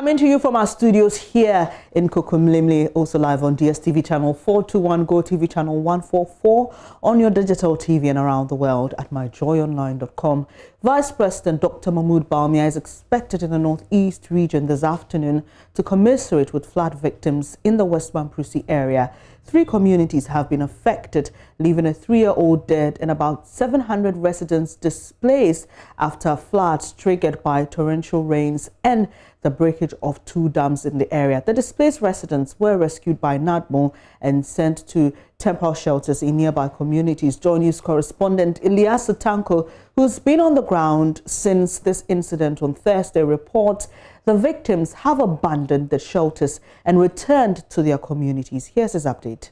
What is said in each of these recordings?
Coming to you from our studios here in Kokomlimli, also live on DSTV channel 421, Go TV channel 144, on your digital TV and around the world at myjoyonline.com. Vice President Dr. Mahmoud Bawumia is expected in the northeast region this afternoon to commiserate with flood victims in the West Mamprusi area. 3 communities have been affected, leaving a 3-year-old dead and about 700 residents displaced after floods triggered by torrential rains and the breakage of 2 dams in the area. The displaced residents were rescued by NADMO and sent to temporary shelters in nearby communities. JoyNews correspondent Ilyasu Tanko, who's been on the ground since this incident on Thursday, reports the victims have abandoned the shelters and returned to their communities. Here's his update.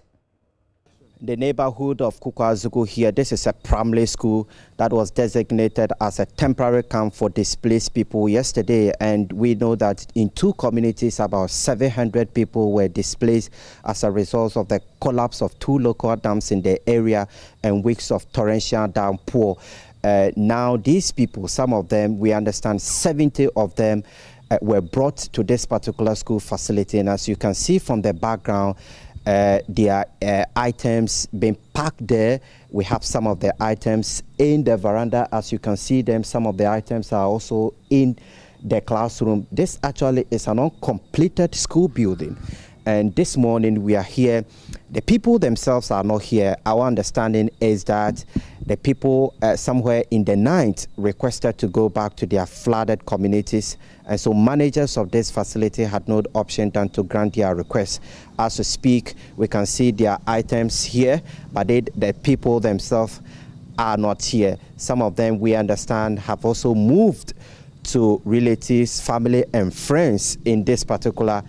The neighborhood of Kukwazugu here, this is a primary school that was designated as a temporary camp for displaced people yesterday, and we know that in 2 communities about 700 people were displaced as a result of the collapse of 2 local dams in the area and weeks of torrential downpour. Now these people, some of them, we understand 70 of them were brought to this particular school facility, and as you can see from the background, their items being packed there. We have some of the items in the veranda. As you can see them, some of the items are also in the classroom. This actually is an uncompleted school building. And this morning we are here. The people themselves are not here. Our understanding is that the people somewhere in the night requested to go back to their flooded communities. And so managers of this facility had no option than to grant their request. As we speak, we can see their items here, but the people themselves are not here. Some of them, we understand, have also moved to relatives, family and friends in this particular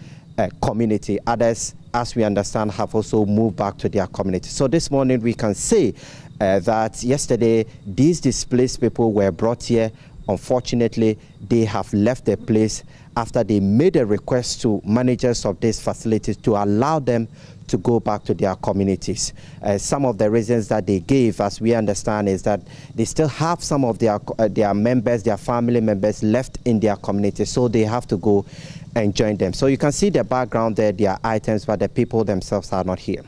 community. Others, as we understand, have also moved back to their community. So this morning we can say that yesterday these displaced people were brought here. Unfortunately, they have left the place after they made a request to managers of these facilities to allow them to go back to their communities. Some of the reasons that they gave, as we understand, is that they still have some of their members, their family members left in their community, so they have to go and join them. So you can see the background there, their items, but the people themselves are not here.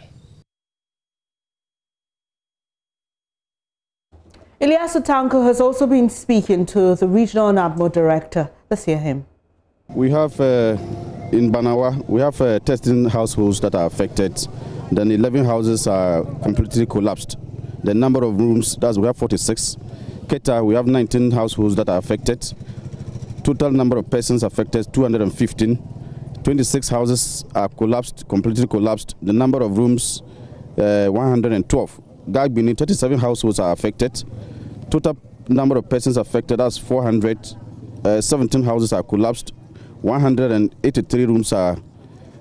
Ilyasu Tanko has also been speaking to the regional NADMO director. Let's hear him. We have in Banawa, we have 13 households that are affected. Then 11 houses are completely collapsed. The number of rooms, we have 46. Keta, we have 19 households that are affected. Total number of persons affected, 215. 26 houses are collapsed, completely collapsed. The number of rooms, 112. Gagbini, 37 households are affected. Total number of persons affected, that's 400. 17 houses are collapsed. 183 rooms are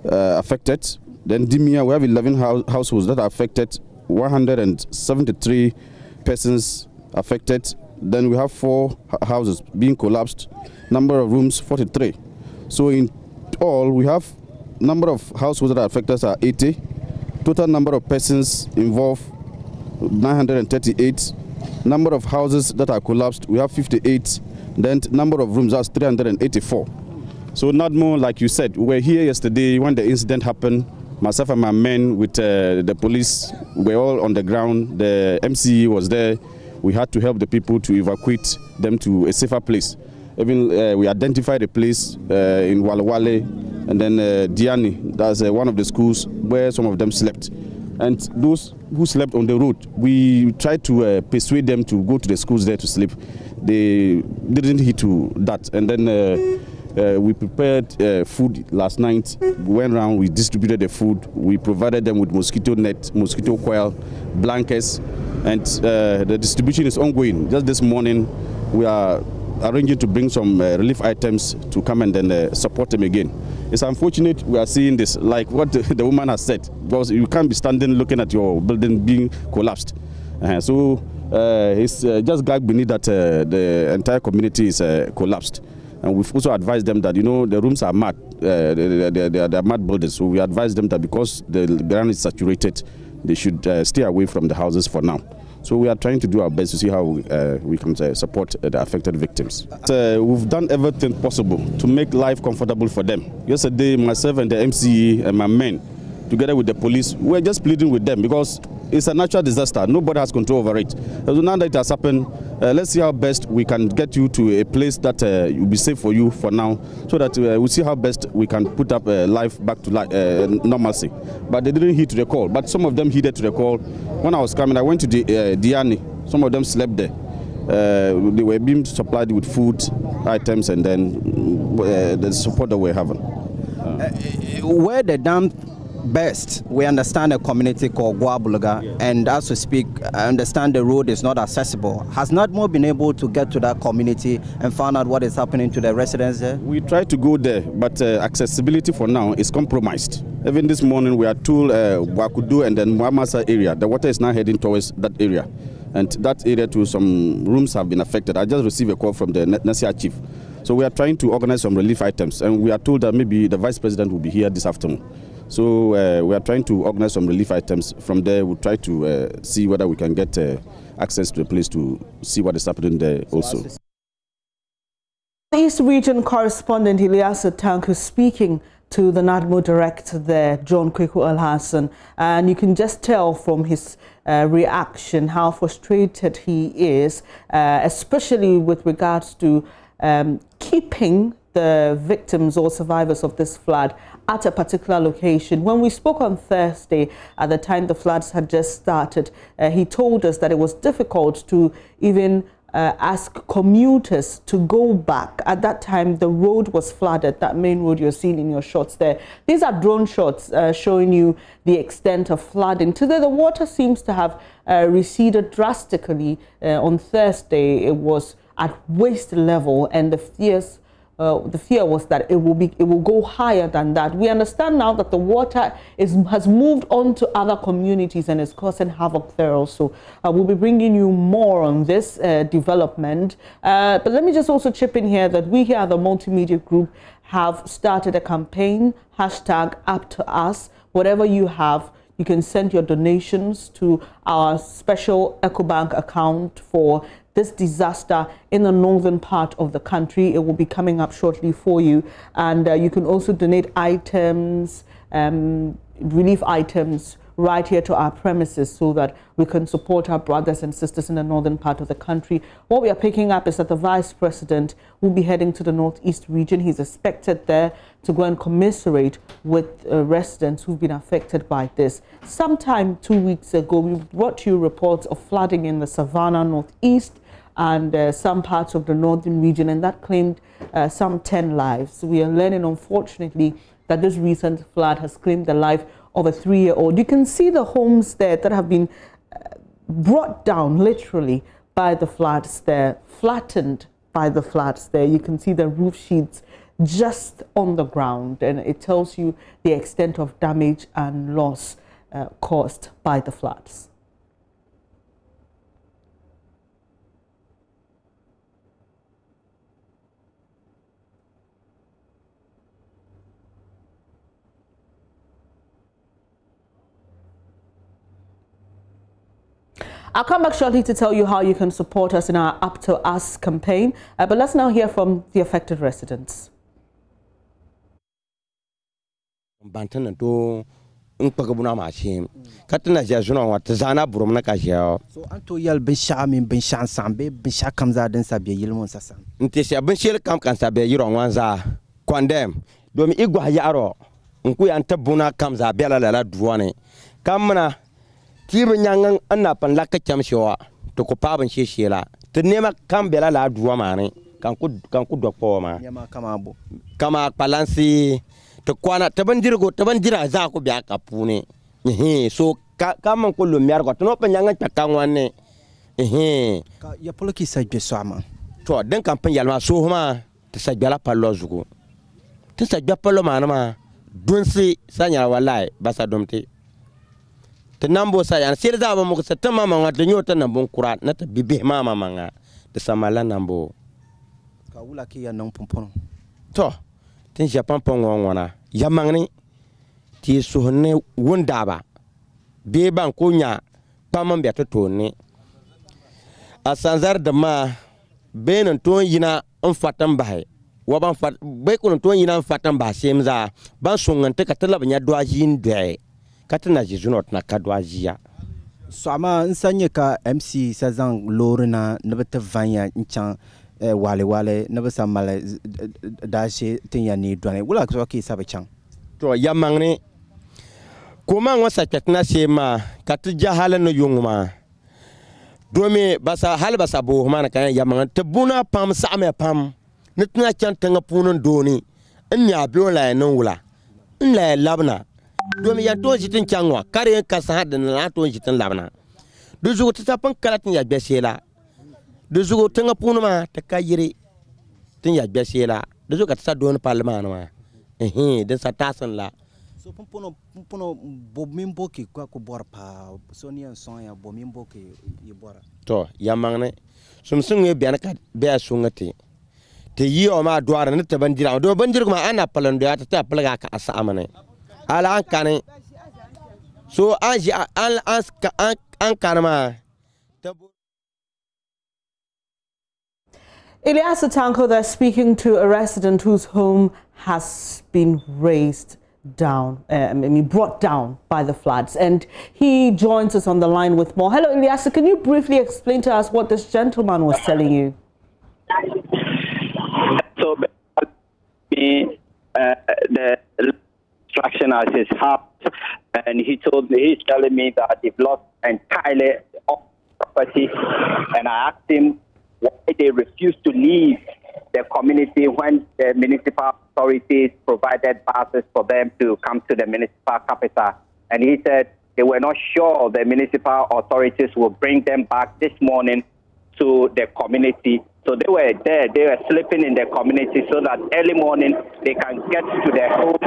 affected. Then Dimia, we have 11 households that are affected. 173 persons affected. Then we have 4 houses being collapsed. Number of rooms, 43. So in all, we have number of households that are affected are 80. Total number of persons involved, 938. Number of houses that are collapsed, we have 58. Then number of rooms, that's 384. So NADMO, like you said, we were here yesterday when the incident happened. Myself and my men with the police were all on the ground. The MCE was there. We had to help the people to evacuate them to a safer place. Even we identified a place in Walawale and then Diani, that's one of the schools where some of them slept. And those who slept on the road, we tried to persuade them to go to the schools there to sleep. They didn't heed to that. And then we prepared food last night. We went around, we distributed the food. We provided them with mosquito net, mosquito coil, blankets, and the distribution is ongoing. Just this morning, we are arranging to bring some relief items to come and then support them again. It's unfortunate we are seeing this, like what the woman has said, because you can't be standing looking at your building being collapsed. So it's just God beneath that the entire community is collapsed. And we've also advised them that, you know, the rooms are mud, they're mud buildings. So we advise them that because the ground is saturated, they should stay away from the houses for now. So we are trying to do our best to see how we can support the affected victims. We've done everything possible to make life comfortable for them. Yesterday, myself and the MCE and my men, together with the police, we're just pleading with them because it's a natural disaster. Nobody has control over it. So now that it has happened, let's see how best we can get you to a place that will be safe for you for now, so that we'll see how best we can put up life back to normalcy. But they didn't heed to the call. But some of them heeded to the call. When I was coming, I went to the Diani. Some of them slept there. They were being supplied with food items and then the support that we're having. Where the dam best, we understand a community called Guabulaga, and as we speak, I understand the road is not accessible. Has not more been able to get to that community and find out what is happening to the residents there? We try to go there, but accessibility for now is compromised. Even this morning, we are told Wakudu and then Muamasa area, the water is now heading towards that area. And that area too, some rooms have been affected. I just received a call from the Nasia chief. So we are trying to organize some relief items, and we are told that maybe the vice president will be here this afternoon. So we are trying to organize some relief items. From there, we'll try to see whether we can get access to the place to see what is happening there also. East Region correspondent Ilyas Tanku speaking to the NADMO director there, John Kweku Al-Hassan, and you can just tell from his reaction how frustrated he is, especially with regards to keeping the victims or survivors of this flood at a particular location. When we spoke on Thursday, at the time the floods had just started, he told us that it was difficult to even ask commuters to go back. At that time, the road was flooded, that main road you're seeing in your shots there. These are drone shots showing you the extent of flooding. Today, the water seems to have receded drastically. On Thursday, it was at waist level, and the fear was that it will go higher than that. We understand now that the water has moved on to other communities and is causing havoc there also. We'll be bringing you more on this development. But let me just also chip in here that we here at the multimedia group have started a campaign, #UpToUs. Whatever you have, you can send your donations to our special EcoBank account for this disaster in the northern part of the country. It will be coming up shortly for you. And you can also donate items, relief items, right here to our premises so that we can support our brothers and sisters in the northern part of the country. What we are picking up is that the Vice President will be heading to the Northeast region. He's expected there to go and commiserate with residents who've been affected by this. Sometime 2 weeks ago, we brought you reports of flooding in the Savannah Northeast and some parts of the northern region, and that claimed some 10 lives. We are learning, unfortunately, that this recent flood has claimed the life of a 3-year-old. You can see the homes there that have been brought down literally by the floods there, flattened by the floods there. You can see the roof sheets just on the ground, and it tells you the extent of damage and loss caused by the floods. I'll come back shortly to tell you how you can support us in our Up to Us campaign. But let's now hear from the affected residents. So anto yal bin sha min bin sha sambe bin sha kamza den sabe yilmon sasam nti sha bin shel kam kan sabe yiron wanza condemn do mi igwa yaro nku yan tabuna kamza bela la duwane kamna tibe nyangan anna pan lakka chamshowa to ko paban sheshela to nema kam bela la duwa mane kan ku dokko ma nyama kama balansi to kwana tabandira za ko biya kapune so kaman ko lo miar ko to no panyanga takanwane ya poloki sa be sama to den kampan yalma so huma to sa bela pallo zugo to sa bela pallo manama dunsi sanya wallahi basa domte te nambo sa yan sir da mo ko sa tamama ngata nyota na bon kurat na ta bibe mama manga de samala nambo ka wula ki ya non pompon to tin japan pongo ngona yamangni ti suhne wondaba be ban ko nya pamam be to ne asanzar de ma ben ton yina on fatan bahe waban fat be kun ton yina fatan ba semza ban sungan te katala banya doajin de katana jizunot na kadwajia so ama nsanye ka MC sazan lorina nabata vanya nchan wale nabasa male dashi tinya ni dwane wala so ki sabachan to yamangne kuma wasa ketna sema katja halano yungma domi basa hal basa bo mana kan yamang te buna pam same pam nitna chan tanga punun doni nya biola no wula nla labna domi ya to jitin changwa kare ka sa hadan na to jitin labna du zugo ta pan kalatin ya besela du zugo tanga punu ma ta kayire tin ya besela du zugo ta don parlement ma de sa tasan la so pumpono bomimbo ki kwa ko bor pa sonia sonya bomimbo ki yibora to yamangne sumsunge bian ka be sungati te yi o ma duara ne te bandira do bandir ma ana palando ya ta palga ka asa amane ala an kane so anji an kanama Elias Tanko there speaking to a resident whose home has been brought down by the floods, and he joins us on the line with more. Hello, Elias, can you briefly explain to us what this gentleman was telling you? So, the destruction as his house, and he's telling me that they've lost entirely all property, and I asked him why they refuse to leave the community when the municipal authorities provided buses for them to come to the municipal capital. And he said they were not sure the municipal authorities will bring them back this morning to the community. So they were there, they were sleeping in the community so that early morning they can get to their homes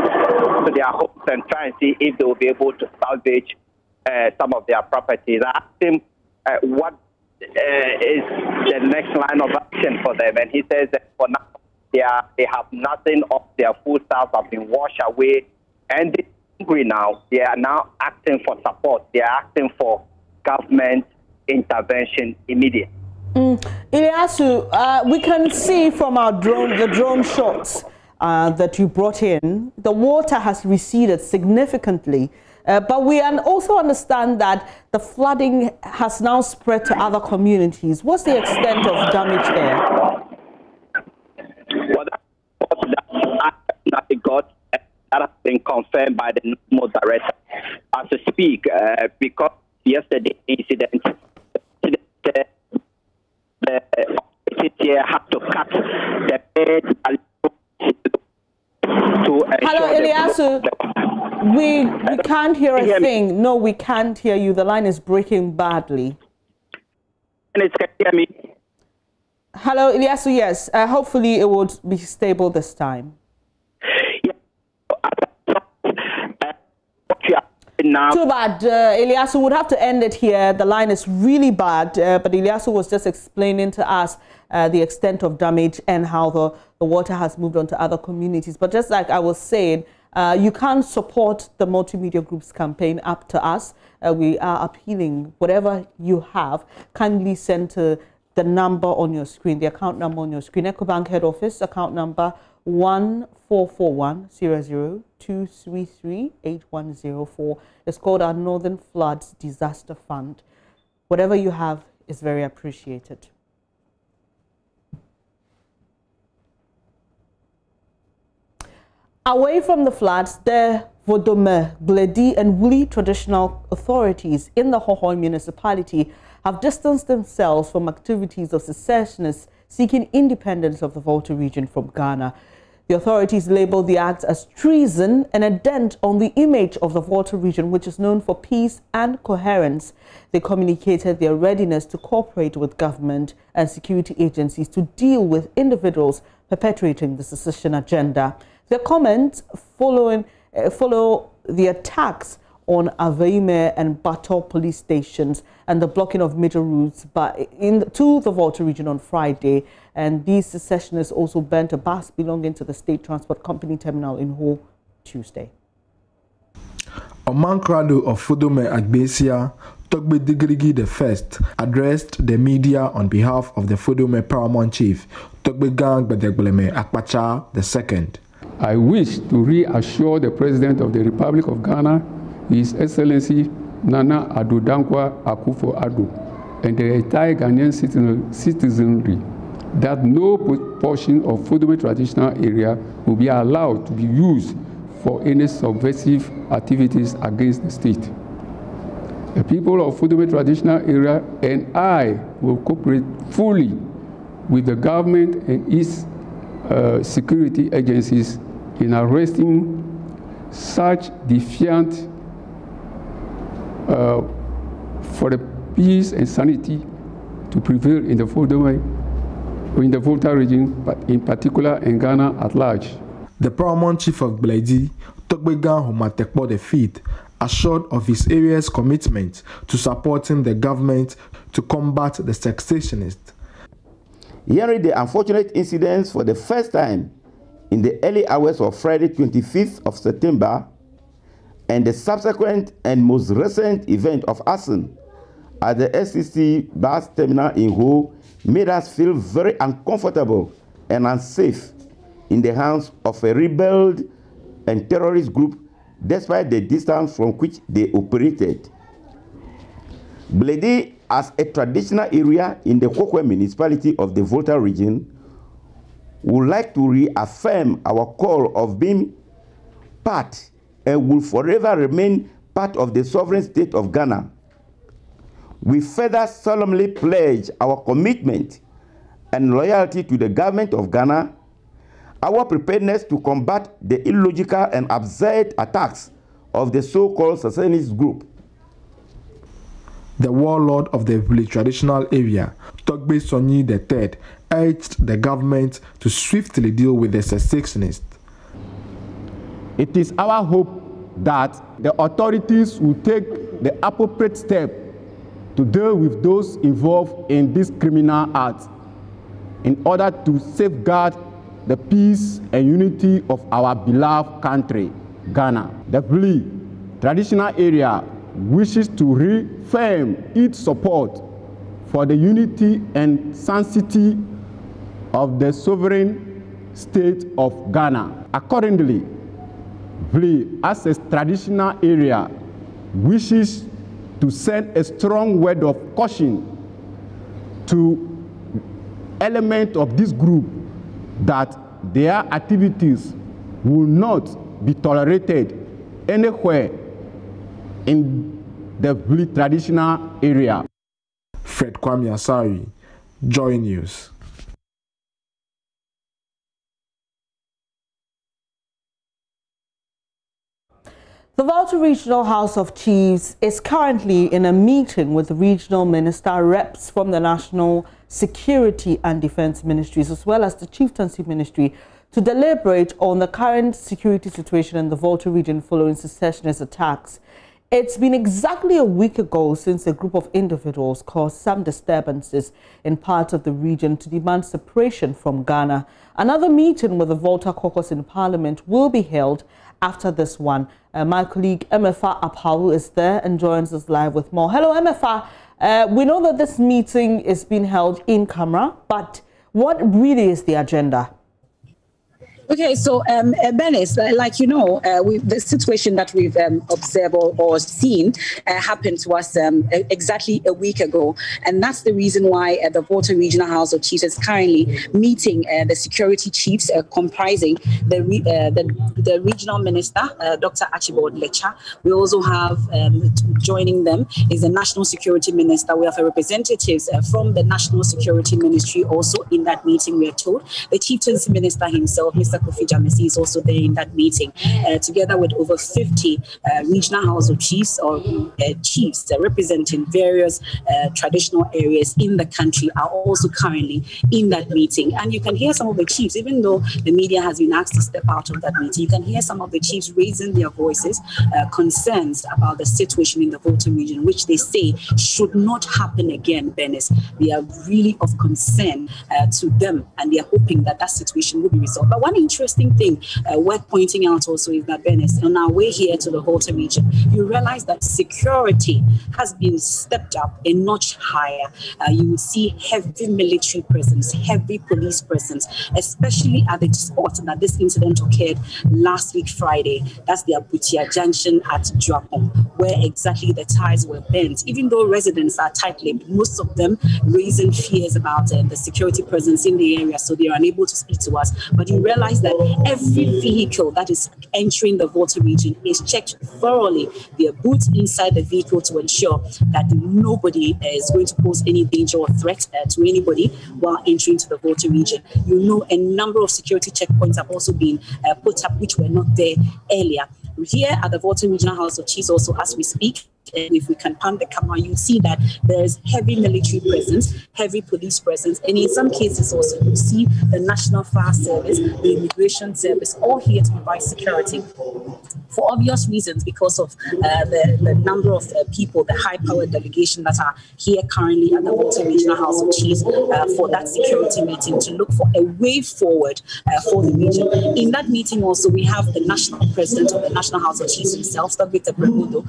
and try and see if they will be able to salvage some of their properties. I asked him what is the next line of action for them, and he says that for now they have nothing of their food stuff have been washed away, and they're hungry now. They are now asking for support. They are asking for government intervention immediately. Ilyasu, we can see from our drone shots that you brought in, the water has receded significantly. But we also understand that the flooding has now spread to other communities. What's the extent of damage there? Well, that has been confirmed by the NOMO director as to speak, because yesterday incident, the here had to cut the bed to Hello, Ilyasu. We can't hear a thing. No, we can't hear you. The line is breaking badly. Can you hear me? Hello, Ilyasu. Yes. Hopefully it would be stable this time. Now. Too bad. Ilyasu would have to end it here. The line is really bad. But Ilyasu was just explaining to us the extent of damage and how the water has moved on to other communities. But just like I was saying, you can't support the multimedia group's campaign up to us. We are appealing. Whatever you have, kindly send to the number on your screen, the account number on your screen. EcoBank Head Office, account number 1441-00233-8104. It's called our Northern Floods Disaster Fund. Whatever you have is very appreciated. Away from the floods, the Vodome, Bledi and Wuli traditional authorities in the Hohoi municipality have distanced themselves from activities of secessionists seeking independence of the Volta region from Ghana. The authorities labeled the act as treason and a dent on the image of the Volta region, which is known for peace and coherence. They communicated their readiness to cooperate with government and security agencies to deal with individuals perpetuating the secession agenda. Their comments follow the attacks on Aveime and Bato police stations and the blocking of major routes to the Volta region on Friday. And these secessionists also burnt a bus belonging to the State Transport Company terminal in Ho Tuesday. Omankrado of Fudome Agbesia Togbe Digrigi I addressed the media on behalf of the Fudome Paramount Chief, Togbe Gang Bedegbeleme Akpacha II. I wish to reassure the President of the Republic of Ghana, His Excellency Nana Addo Dankwa Akufo-Addo, and the entire Ghanaian citizenry that no portion of Fudome traditional area will be allowed to be used for any subversive activities against the state. The people of Fudome traditional area and I will cooperate fully with the government and its security agencies in arresting such defiant for the peace and sanity to prevail in the Volta region, but in particular in Ghana at large. The Paramount Chief of Bledi, Togbegan Homatekpo V, assured of his area's commitment to supporting the government to combat the secessionists. Hearing the unfortunate incidents for the first time in the early hours of Friday 25th of September and the subsequent and most recent event of arson at the SCC bus terminal in Ho made us feel very uncomfortable and unsafe in the hands of a rebelled and terrorist group despite the distance from which they operated. Bledi, as a traditional area in the Kokwe municipality of the Volta region, would like to reaffirm our call of being part and will forever remain part of the sovereign state of Ghana. We further solemnly pledge our commitment and loyalty to the government of Ghana, our preparedness to combat the illogical and absurd attacks of the so-called secessionist group. The warlord of the village traditional area, Togbe Sonyi III, urged the government to swiftly deal with the secessionists. It is our hope that the authorities will take the appropriate step to deal with those involved in this criminal act in order to safeguard the peace and unity of our beloved country, Ghana. The Vili traditional area wishes to reaffirm its support for the unity and sanctity of the sovereign state of Ghana. Accordingly, Vili, as a traditional area, wishes to send a strong word of caution to elements of this group that their activities will not be tolerated anywhere in the Vili traditional area. Fred Kwame Asari, JoyNews. The Volta Regional House of Chiefs is currently in a meeting with the regional minister, reps from the National Security and Defense Ministries, as well as the Chieftaincy Ministry, to deliberate on the current security situation in the Volta region following secessionist attacks. It's been exactly a week ago since a group of individuals caused some disturbances in parts of the region to demand separation from Ghana. Another meeting with the Volta caucus in Parliament will be held after this one. My colleague Emefa Apau is there and joins us live with more. Hello, Emefa. We know that this meeting is being held in camera, but what really is the agenda? Okay, so Benis, like you know, the situation that we've observed or seen happened to us exactly a week ago, and that's the reason why the Volta Regional House of Chiefs is currently meeting the security chiefs, comprising the regional minister, Dr. Archibald Lecha. We also have joining them is the National Security Minister. We have representatives from the National Security Ministry also in that meeting. We are told the Chieftaincy Minister himself, Mr. Kofi Jamesi, is also there in that meeting, together with over 50 regional house of chiefs or chiefs representing various traditional areas in the country are also currently in that meeting. And you can hear some of the chiefs, even though the media has been asked to step out of that meeting, you can hear some of the chiefs raising their voices, concerns about the situation in the Volta region, which they say should not happen again, Benis. They are really of concern to them, and they are hoping that that situation will be resolved. But one interesting thing worth pointing out also is that, Venice, on our way here to the Volta region, you realize that security has been stepped up a notch higher. You will see heavy military presence, heavy police presence, especially at the spot that this incident occurred last week Friday. That's the Abutia Junction at Dwapong, where exactly the ties were bent. Even though residents are tight-lipped, most of them raising fears about the security presence in the area, so they are unable to speak to us. But you realize that every vehicle that is entering the Volta region is checked thoroughly. They are boots inside the vehicle to ensure that nobody is going to pose any danger or threat to anybody while entering to the Volta region. You know, a number of security checkpoints have also been put up, which were not there earlier. Here at the Volta Regional House of Chiefs, also as we speak, if we can pan the camera, you see that there's heavy military presence, heavy police presence, and in some cases also you see the National Fire Service, the Immigration Service, all here to provide security. For obvious reasons, because of the number of people, the high-powered delegation that are here currently at the Volta Regional House of Chiefs for that security meeting to look for a way forward for the region. In that meeting also, we have the National President of the National House of Chiefs himself, Dr. Premudo,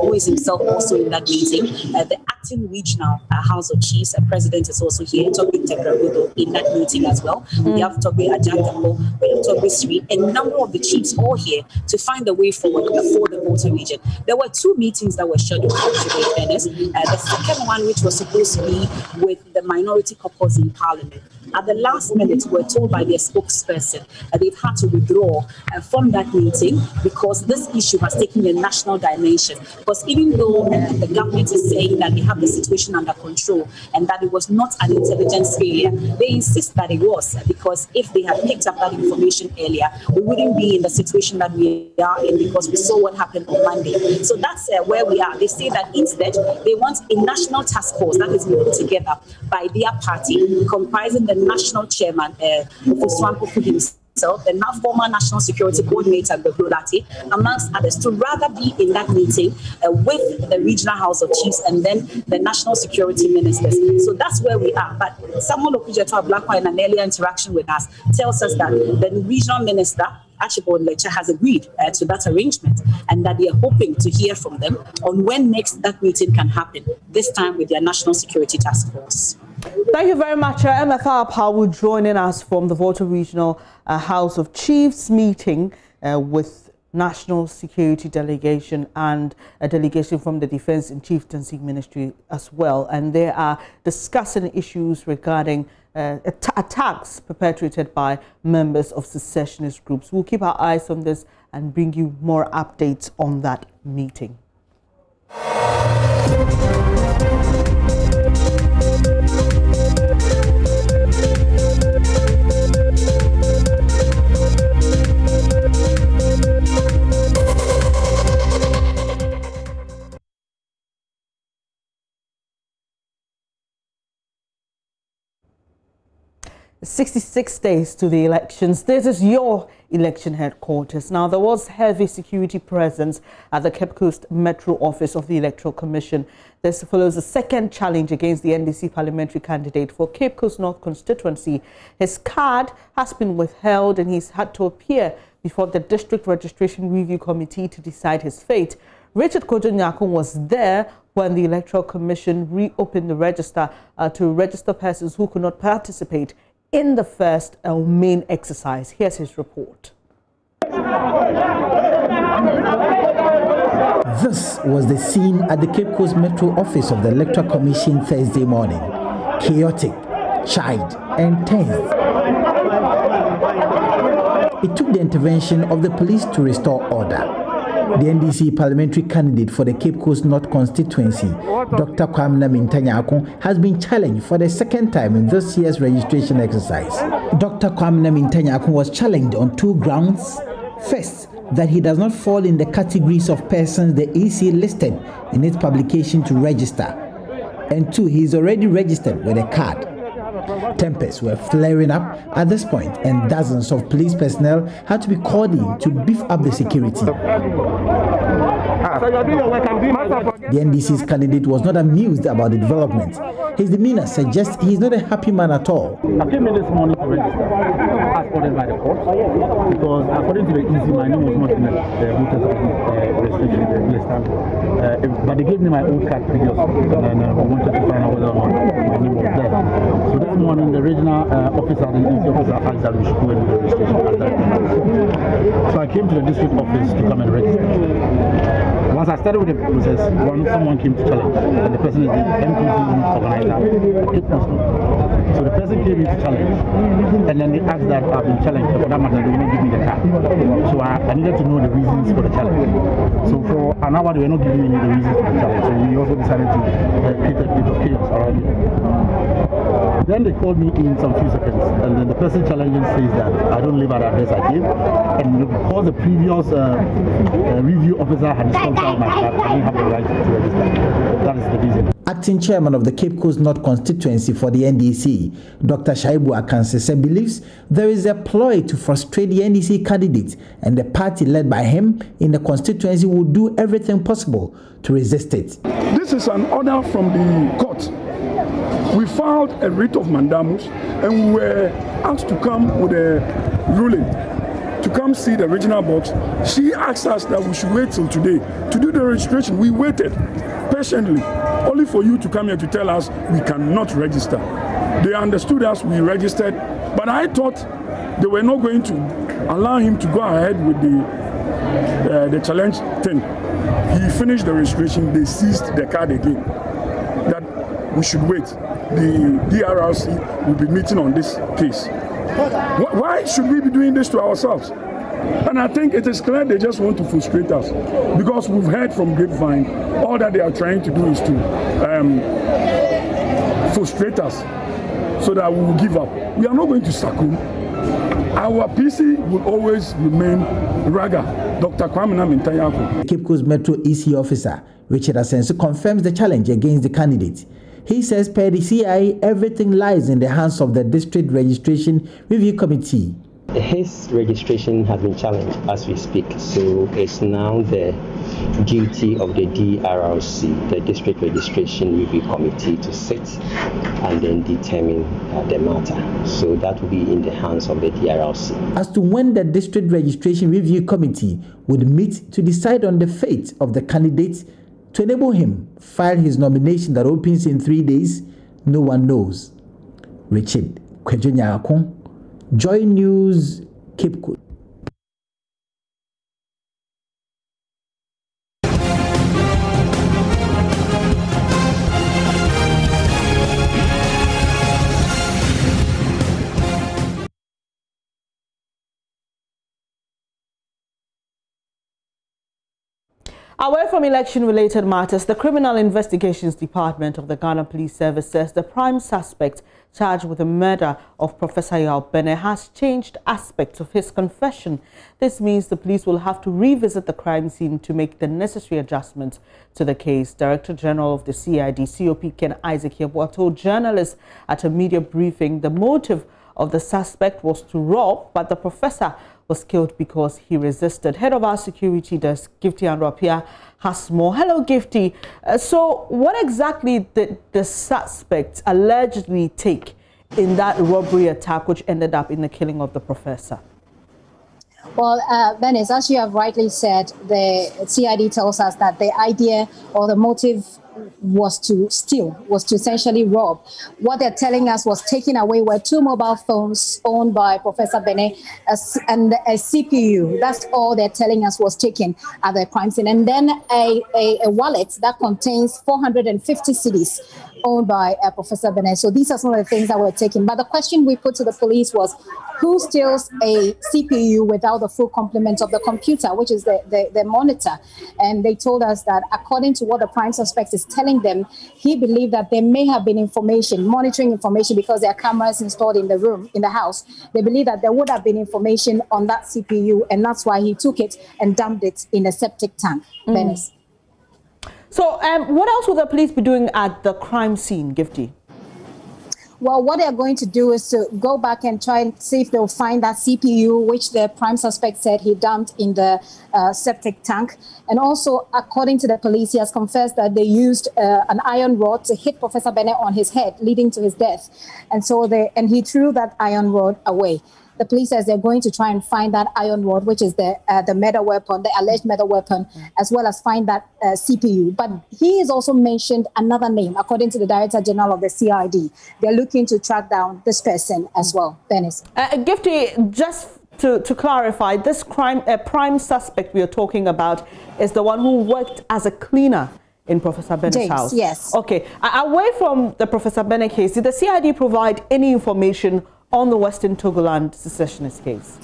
who is himself also in that meeting. The acting regional House of Chiefs President is also here, Dr. Premudo, in that meeting as well. We have Tobe Ajantapo, we have Tobe Sri, a number of the chiefs all here to find a way forward for the Volta region. There were two meetings that were scheduled for today, Dennis. The second one, which was supposed to be with the minority caucus in Parliament. At the last minute, we're told by their spokesperson that they've had to withdraw from that meeting because this issue has taken a national dimension. Because even though the government is saying that they have the situation under control and that it was not an intelligence failure, they insist that it was, because if they had picked up that information earlier, we wouldn't be in the situation that we are in, because we saw what happened on Monday. So that's where we are. They say that instead they want a national task force that is put together by their party, comprising the national chairman, himself, the now former National Security Coordinator, Bebrolati, amongst others, to rather be in that meeting with the Regional House of Chiefs and then the National Security Ministers. So that's where we are. But Samuel Okujeto Ablakwa, in an earlier interaction with us, tells us that the Regional Minister, Archibald Lecha, has agreed to that arrangement, and that they are hoping to hear from them on when next that meeting can happen, this time with their National Security Task Force. Thank you very much. MFR Powell joining us from the Volta Regional House of Chiefs meeting with National Security Delegation and a delegation from the Defense and Chieftaincy Ministry as well. And they are discussing issues regarding attacks perpetrated by members of secessionist groups. We'll keep our eyes on this and bring you more updates on that meeting. 66 days to the elections. This is your election headquarters. Now, there was heavy security presence at the Cape Coast Metro office of the Electoral Commission. This follows a second challenge against the NDC parliamentary candidate for Cape Coast North constituency. His card has been withheld and he's had to appear before the District Registration Review Committee to decide his fate. Richard Kojo-Nyakun was there when the Electoral Commission reopened the register to register persons who could not participate in the first main exercise. Here's his report. This was the scene at the Cape Coast Metro office of the Electoral Commission Thursday morning. Chaotic, chide, and tense. It took the intervention of the police to restore order. The NDC parliamentary candidate for the Cape Coast North constituency, Dr. Kwamina Mintanyakun, has been challenged for the second time in this year's registration exercise. Dr. Kwamina Mintanyakun was challenged on two grounds. First, that he does not fall in the categories of persons the EC listed in its publication to register. And two, he is already registered with a card. Tempers were flaring up at this point, and dozens of police personnel had to be called in to beef up the security. The NDC's candidate was not amused about the development. His demeanor suggests he is not a happy man at all. I came in this morning to register as ordered by the court because according to the EC, my name was not in the restriction list. But they gave me my old card previously, and I wanted to find out whether or not my name was there. So this morning, the regional officer, the EC officer, asked that we should go into the registration. So I came to the district office to come and register. Once I started with the process, someone came to challenge, and the person is the MPC organizer. So the person came in to challenge, and then they asked that I've been challenged, but for that matter, they will not give me the card. So I needed to know the reasons for the challenge. So for an hour, they were not giving me the reasons for the challenge. So we also decided to create a bit of chaos around it. Then they called me in some few seconds, and then the person challenging says that I don't live at the address I gave, and because the previous review officer had disqualified my card, I didn't have the right to register. That is the reason. Acting chairman of the Cape Coast North constituency for the NDC, Dr. Shaibu Akansese, believes there is a ploy to frustrate the NDC candidate, and the party led by him in the constituency will do everything possible to resist it. This is an order from the court. We filed a writ of mandamus, and we were asked to come with a ruling to come see the regional box. She asked us that we should wait till today to do the registration. We waited patiently, only for you to come here to tell us we cannot register. They understood us, we registered, but I thought they were not going to allow him to go ahead with the challenge thing. He finished the registration, they seized the card again. That we should wait. The DRRC will be meeting on this case. Why should we be doing this to ourselves? And I think it is clear they just want to frustrate us, because we've heard from grapevine all that they are trying to do is to frustrate us so that we will give up. We are not going to succumb. Our PC will always remain Raga, Dr. Kwamina Mintayako. Cape Coast Metro EC officer Richard Asenso confirms the challenge against the candidate. He says per the CIA, everything lies in the hands of the District Registration Review Committee. His registration has been challenged as we speak, so it's now the duty of the DRRC, the District Registration Review Committee, to sit and then determine the matter. So that will be in the hands of the DRRC. As to when the District Registration Review Committee would meet to decide on the fate of the candidate to enable him file his nomination that opens in 3 days, no one knows. Richard Kwejunyakon, JoyNews, Cape Coast. Away from election-related matters, the Criminal Investigations Department of the Ghana Police Service says the prime suspect charged with the murder of Professor Yaw Bene has changed aspects of his confession. This means the police will have to revisit the crime scene to make the necessary adjustments to the case. Director General of the CID, COP Ken Isaac Yeboah, told journalists at a media briefing the motive of the suspect was to rob, but the professor was killed because he resisted. Head of our security desk, Gifty Andropia, has more. Hello, Gifty. So what exactly did the suspect allegedly take in that robbery attack which ended up in the killing of the professor? Well, Venice, as you have rightly said, the CID tells us that the idea or the motive was to steal, was to essentially rob. What they're telling us was taken away were 2 mobile phones owned by Professor Bene and a CPU. That's all they're telling us was taken at the crime scene. And then a wallet that contains 450 cedis owned by Professor Bene. So these are some of the things that were taken. But the question we put to the police was, who steals a CPU without the full complement of the computer, which is the monitor? And they told us that according to what the prime suspect is telling them, he believed that there may have been information, monitoring information, because there are cameras installed in the room, in the house. They believe that there would have been information on that CPU, and that's why he took it and dumped it in a septic tank. Venice. So what else will the police be doing at the crime scene, Gifty? Well, what they're going to do is to go back and try and see if they'll find that CPU, which the prime suspect said he dumped in the septic tank. And also, according to the police, he has confessed that they used an iron rod to hit Professor Bennett on his head, leading to his death. And so he threw that iron rod away. The police says they're going to try and find that iron rod, which is the murder weapon, the alleged murder weapon, as well as find that CPU. But he has also mentioned another name, according to the Director General of the CID. They're looking to track down this person as well. Dennis. Gifty, just to clarify, this prime suspect we are talking about is the one who worked as a cleaner in Professor Bennett's house. Yes. Okay. Away from the Professor Bennett case, did the CID provide any information on the Western Togoland secessionist case?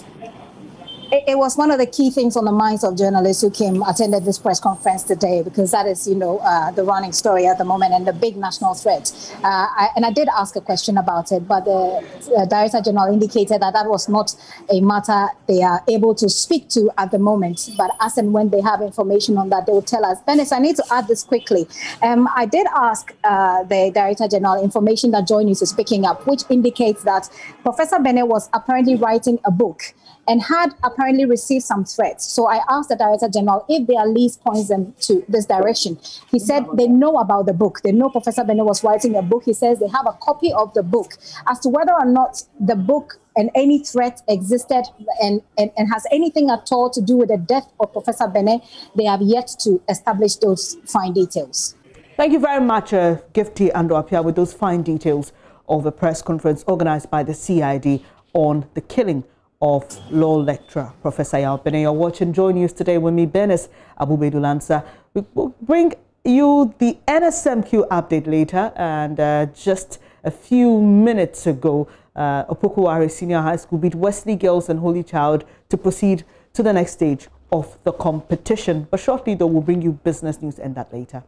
It was one of the key things on the minds of journalists who attended this press conference today, because that is, the running story at the moment and the big national threat. And I did ask a question about it, but the Director General indicated that was not a matter they are able to speak to at the moment. But as and when they have information on that, they will tell us. Dennis, I need to add this quickly. I did ask the Director General information that JoyNews is picking up, which indicates that Professor Bennett was apparently writing a book and had apparently received some threats. So I asked the Director General if they at least points them to this direction. He said they know about the book. They know Professor Bennett was writing a book. He says they have a copy of the book. As to whether or not the book and any threat existed and has anything at all to do with the death of Professor Bennett, they have yet to establish those fine details. Thank you very much, Gifty Ando-Apia, with those fine details of the press conference organized by the CID on the killing of law lecturer Professor Yaw Bennett. You're watching JoyNews today with me, Benes Abubedulansa. We will bring you the NSMQ update later, and just a few minutes ago, Opokuwari Senior High School beat Wesley Girls and Holy Child to proceed to the next stage of the competition. But shortly, though, we'll bring you business news and that later.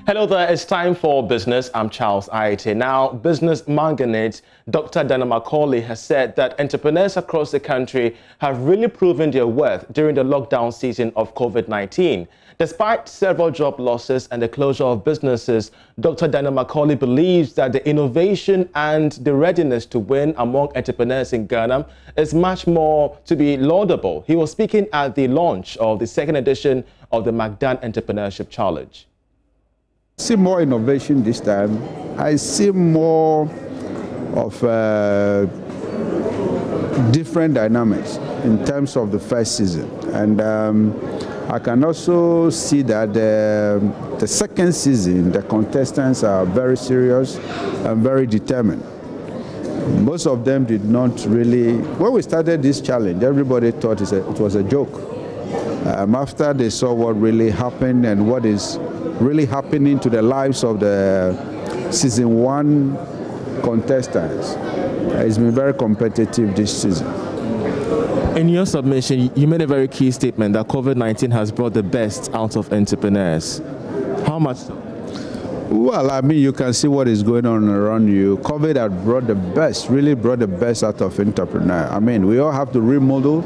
Hello there, it's time for business. I'm Charles Aite. Now, business magnate Dr. Dana Macaulay has said that entrepreneurs across the country have really proven their worth during the lockdown season of COVID-19. Despite several job losses and the closure of businesses, Dr. Dana Macaulay believes that the innovation and the readiness to win among entrepreneurs in Ghana is much more to be laudable. He was speaking at the launch of the second edition of the McDan Entrepreneurship Challenge. I see more innovation this time. I see more of different dynamics in terms of the first season. And I can also see that the second season, the contestants are very serious and very determined. Most of them did not really, when we started this challenge, everybody thought it was a joke. After they saw what really happened and what is really happening to the lives of the season 1 contestants, it's been very competitive this season. In your submission, you made a very key statement that COVID-19 has brought the best out of entrepreneurs. How much so? Well, I mean, you can see what is going on around you. COVID has brought the best, really brought the best out of entrepreneurs. I mean, we all have to remodel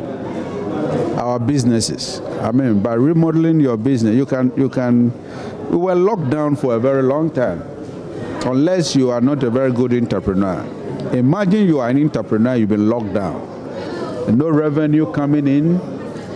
our businesses. I mean, by remodeling your business, we were locked down for a very long time, unless you are not a very good entrepreneur. Imagine you are an entrepreneur, you've been locked down. No revenue coming in,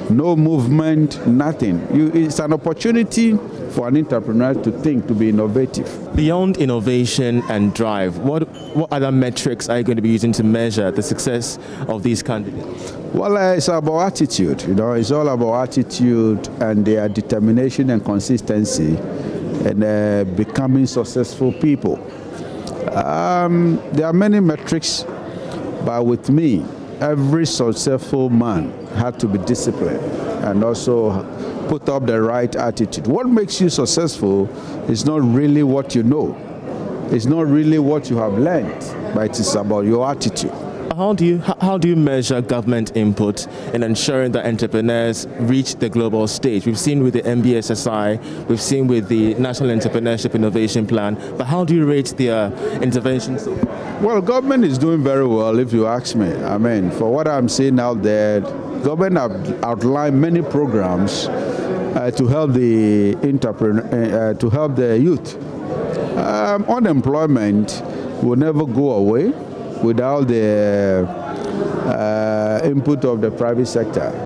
no movement, nothing. It's an opportunity for an entrepreneur to think, to be innovative. Beyond innovation and drive, what other metrics are you going to be using to measure the success of these candidates? Well, it's about attitude. It's all about attitude and their determination and consistency and becoming successful people. There are many metrics, but with me, every successful man had to be disciplined and also put up the right attitude. What makes you successful is not really what you know. It's not really what you have learned, but it's about your attitude. how do you measure government input in ensuring that entrepreneurs reach the global stage? We've seen with the MBSSI, we've seen with the National Entrepreneurship Innovation Plan, but how do you rate their interventions so far? Well, government is doing very well, if you ask me. I mean, for what I'm seeing out there, government have outlined many programs to help the to help the youth. Unemployment will never go away without the input of the private sector.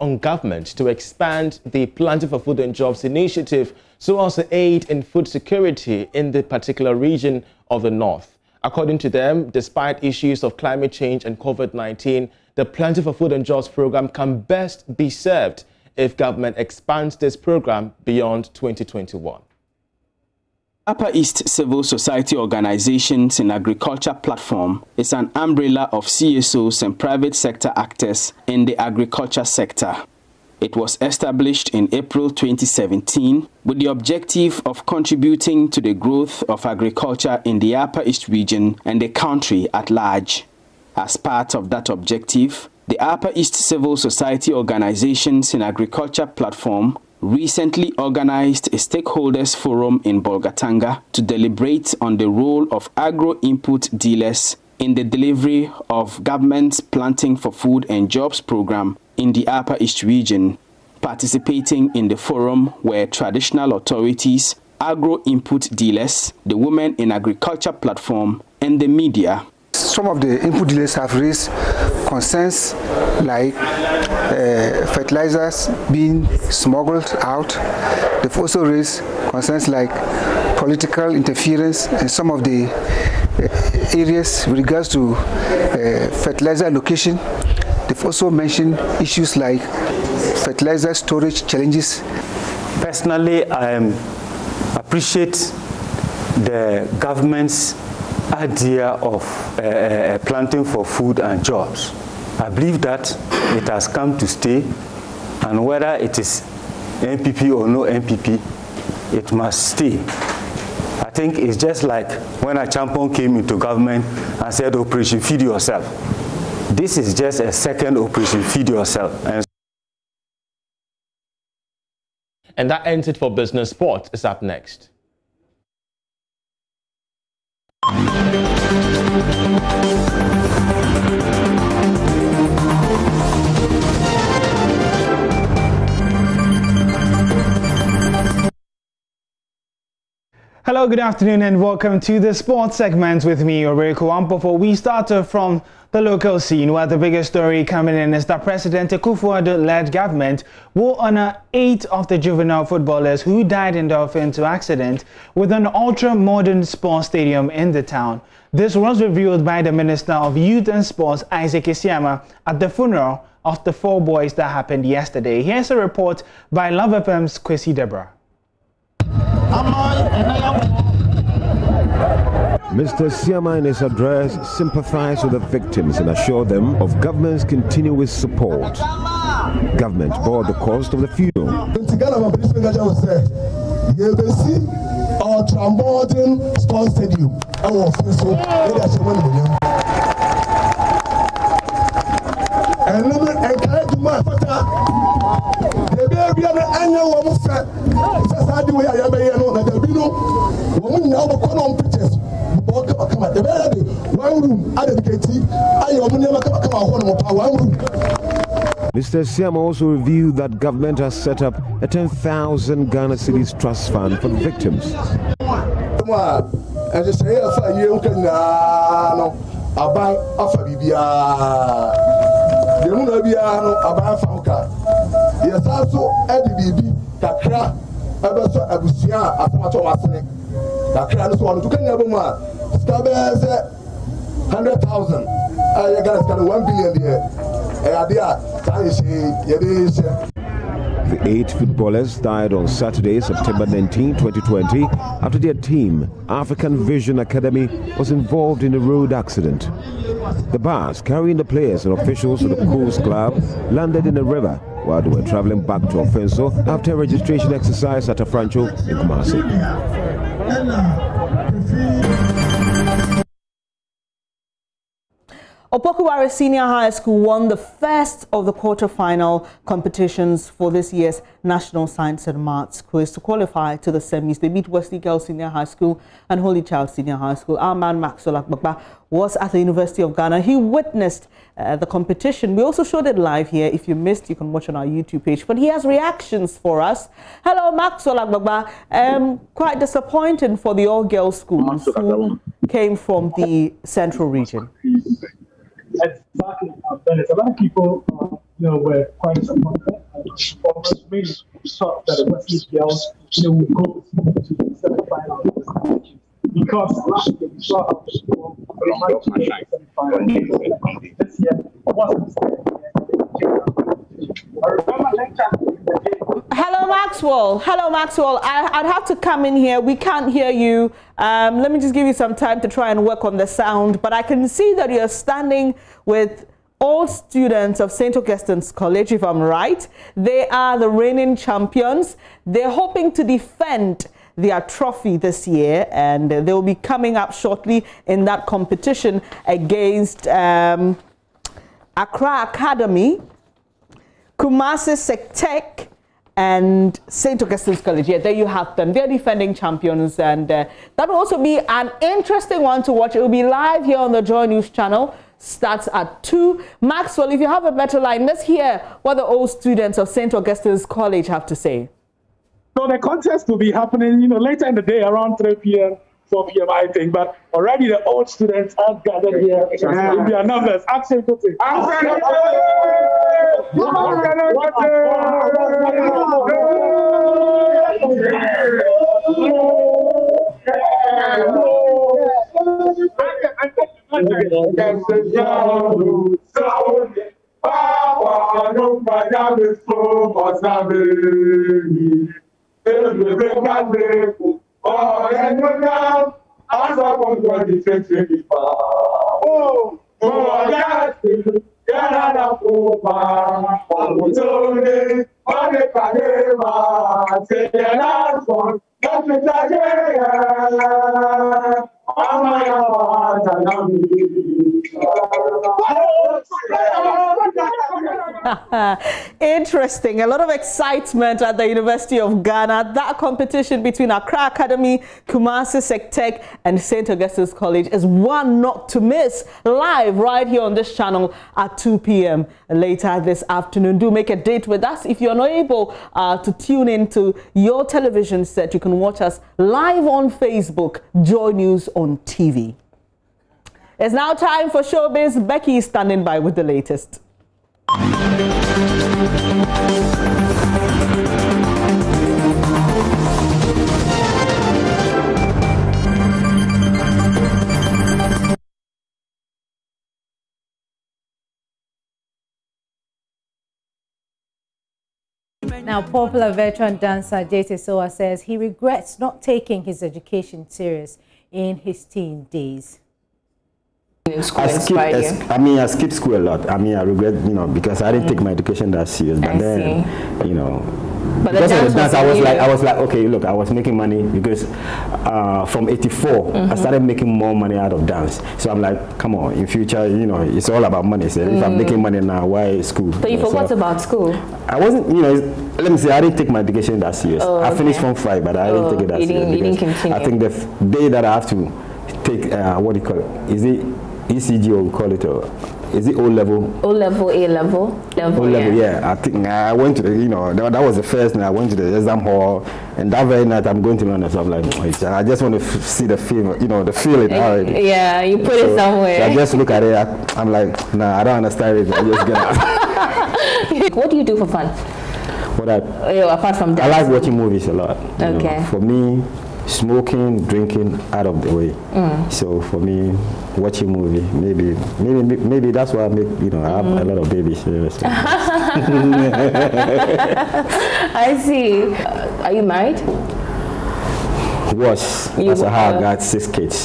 On government to expand the Planting for Food and Jobs initiative so as to aid in food security in the particular region of the north. According to them, despite issues of climate change and COVID-19, the Planting for Food and Jobs program can best be served if government expands this program beyond 2021. Upper East Civil Society Organizations in Agriculture Platform is an umbrella of CSOs and private sector actors in the agriculture sector. It was established in April 2017 with the objective of contributing to the growth of agriculture in the Upper East region and the country at large. As part of that objective, the Upper East Civil Society Organizations in Agriculture Platform recently organized a stakeholders forum in Bolgatanga to deliberate on the role of agro-input dealers in the delivery of government's Planting for Food and Jobs program in the Upper East region. Participating in the forum were traditional authorities, agro-input dealers, the Women in Agriculture Platform, and the media. Some of the input dealers have raised concerns like fertilizers being smuggled out. They've also raised concerns like political interference in some of the areas with regards to fertilizer allocation. They've also mentioned issues like fertilizer storage challenges. Personally, I appreciate the government's idea of planting for food and jobs. I believe that it has come to stay, and whether it is MPP or no MPP, it must stay. I think it's just like when a champion came into government and said, Operation Feed Yourself. This is just a second Operation Feed Yourself. And that ends it for Business Sport. Is up next. Hello, good afternoon and welcome to the sports segment with me, Oreko Ampofo. We start from the local scene where the biggest story coming in is that President Akufo-Addo-led government will honor 8 of the juvenile footballers who died in the offensive accident with an ultra-modern sports stadium in the town. This was revealed by the Minister of Youth and Sports, Isaac Isiama, at the funeral of the 4 boys that happened yesterday. Here's a report by Love FM's Kwesi Deborah. Mr. Siama in his address sympathized with the victims and assured them of government's continuous support. Government bore the cost of the funeral. Sports stadium. Mr. Siama also revealed that government has set up a 10,000 Ghana cedis trust fund for the victims. The 8 footballers died on Saturday, September 19, 2020, after their team, African Vision Academy, was involved in a road accident. The bus carrying the players and officials of the Coast Club landed in a river while they were traveling back to Offenso after a registration exercise at Afrancho in Kumasi. Opokuwari Senior High School won the first of the quarter-final competitions for this year's National Science and Maths quiz to qualify to the semis. They beat Wesley Girls Senior High School and Holy Child Senior High School. Our man Maxwell Agbagba was at the University of Ghana. He witnessed the competition. We also showed it live here. If you missed, you can watch on our YouTube page. But he has reactions for us. Hello, Maxwell Agbagba. Quite disappointing for the all-girls schools who came from the central region. Exactly. A lot of people, were quite disappointed. Almost really thought that the Wesley girls, would go to the semi-final because they saw how people might to the semi-final. This year wasn't. Hello, Maxwell. Hello, Maxwell. I'd have to come in here. We can't hear you. Let me just give you some time to try and work on the sound. But I can see that you're standing with all students of St. Augustine's College, if I'm right. They are the reigning champions. They're hoping to defend their trophy this year, and they'll be coming up shortly in that competition against Accra Academy, Kumasi Sectech, and St. Augustine's College. Yeah, there you have them. They're defending champions, and that will also be an interesting one to watch. It will be live here on the JoyNews channel. Starts at 2. Maxwell, if you have a better line, let's hear what the old students of St. Augustine's College have to say. So the contest will be happening, later in the day, around 3 p.m., 4 p.m., I think. But already the old students are gathered here in their numbers. Action to take. Interesting. A lot of excitement at the University of Ghana. That competition between Accra Academy, Kumasi Sectech, and St. Augustine's College is one not to miss. Live right here on this channel at 2 p.m. later this afternoon. Do make a date with us. If you're not able to tune into your television set, you can watch us live on Facebook, JoyNews on TV. It's now time for Showbiz. Becky is standing by with the latest. Now, popular veteran dancer J.T. Soa says he regrets not taking his education serious in his teen days. I skipped school a lot. I regret, because I didn't take my education that serious. But then, But because of the dance, I was like, okay, look, I was making money because from 84, I started making more money out of dance. So I'm like, come on, in future, it's all about money. So if I'm making money now, why school? But you forgot about school. I wasn't, let me say, I didn't take my education that serious. I finished from 5, but I didn't take it that serious. You didn't continue. I think the day that I have to take, what do you call it? Is it ECG or we call it, or is it O-level? O-level, A-level? O-level, yeah. I think I went to the, that was the first night I went to the exam hall, and that very night I'm going to London, so I'm like, I just want to see the film, the feeling already. Yeah, you put it somewhere. So I just look at it, I'm like, nah, I don't understand it, I just get out. What do you do for fun? Apart from that? I like watching movies a lot. Okay. For me, smoking, drinking, out of the way. So for me, watching movie, maybe that's why I make, I have a lot of babies. I see. Are you married? That's how I got 6 kids.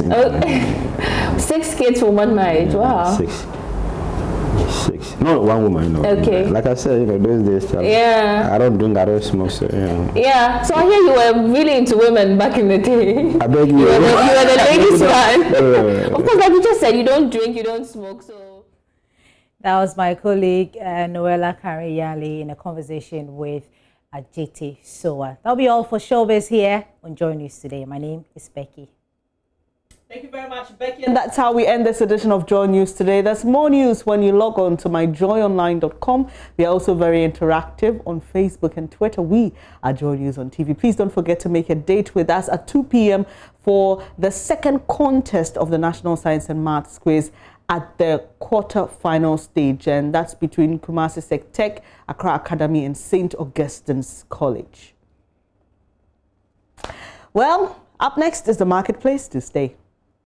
6 kids for one marriage. Wow. 6. Not one woman, no. Okay. Like I said, those days, yeah. I don't drink, I don't smoke, so yeah. Yeah, so I hear you were really into women back in the day. I beg you. You were the ladies' man. Of course, like you just said, you don't drink, you don't smoke, so. That was my colleague, Noella Kariyali, in a conversation with Ajete Soa. That'll be all for Showbiz here on JoyNews today. My name is Becky. Thank you very much, Becky. And that's how we end this edition of Joy News today. There's more news when you log on to myjoyonline.com. We are also very interactive on Facebook and Twitter. We are Joy News on TV. Please don't forget to make a date with us at 2 p.m. for the second contest of the National Science and Maths Quiz at the quarter-final stage. And that's between Kumasi SecTech, Accra Academy and St. Augustine's College. Well, up next is the Marketplace. To stay.